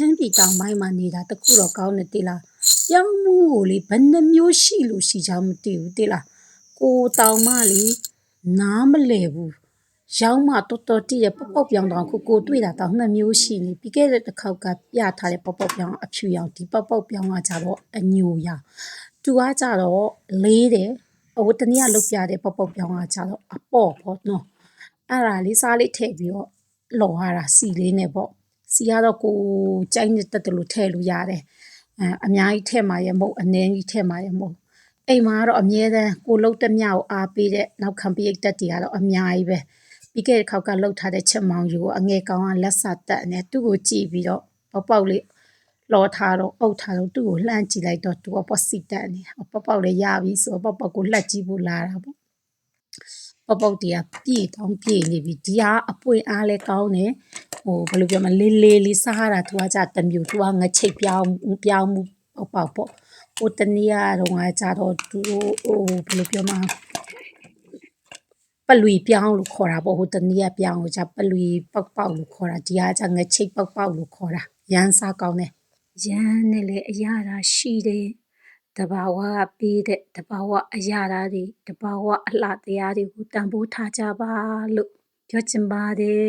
မ်းပြည်တောင်ပိုင်းမှာနေတာတခုတော့ကောင်းတယ်တိလားပြောင်းမှုကိုလေဘယ်နှမျိုးရှိလို့ရှိချောင်းမသိဘူးတိလားကိုတောင်မှလေနားမလဲဘူးရောင်းမှတော်တော်တည့်ရပေါက်ပြောင်းတောင်ကိုတွေ့တာတောင်2မျိုးရှိနေပြီးခဲ့တဲ့တစ်ခေါက်ကပြထားတဲ့ပေါက်ပြောင်းအဖြူရောင်ဒီပေါက်ပြောင်းကကြတော့အညိုရောင်သူကကြတော့လေးတယ်တနည်းလောက်ပြတဲ့ပေါက်ပြောင်းကကြတော့အပေါ့ပေါ့နော်အဲ့ဒါလေးစားလေးထည့်ပြီးတော့လော်ရတာစီလေးနဲ့ပေါ့စီကတော့ကိုကြိုက်နေတတ်တယ်လို့ထည့်လို့ရတယ်အများကြီးထည့်မှာရမဟုတ်အနည်းကြီးထည့်မှာရမဟုတ်အိမ်မှာကတော့အမြဲတမ်းကိုလှုပ်တမျှကိုအားပေးတဲ့နောက်ခံပရိတ်တက်တွေကတော့အများကြီးပဲပြီးခဲ့တဲ့ခေါက်ကလှုပ်ထားတဲ့ချက်မောင်ယူကိုအငယ်ကောင်ကလက်စတက်နေသူ့ကိုကြည့်ပြီးတော့ပေါက်လေးလော်ထားတော့အုပ်ထားတော့သူ့ကိုလှမ်းကြည့်လိုက်တော့သူကပေါ့စီတက်နေပေါက်လေးရပြီဆိုတော့ပေါက်ကိုလှက်ကြည့်ဖို့လာတာပေါ့ပေါက်တရားပြည့်ကောင်းပြည့်နေပြီဒီကအပွင့်အားလဲကောင်းတယ်ဘယ်လိုပြောမလဲလေးစားတာသူကကြတမျိုးသူကငချိတ်ပြောင်းမှုပေါက်ပေါ့တနေ့ကတော့ငါကြတော့သူဘယ်လိုပြောမလဲပလွီပြောင်းလို့ခေါ်တာပေါ့တနေ့ပြောင်းကိုကြပလွီပေါက်လို့ခေါ်တာဒီကကြငချိတ်ပေါက်လို့ခေါ်တာရမ်းစားကောင်းတယ်ရမ်းနဲ့လေအရာတာရှိတယ်တဘာဝကပေးတဲ့တဘာဝအရာတာတွေတဘာဝအလှတရားတွေကိုတန်ဖိုးထားကြပါလို့ပြောချင်ပါတယ်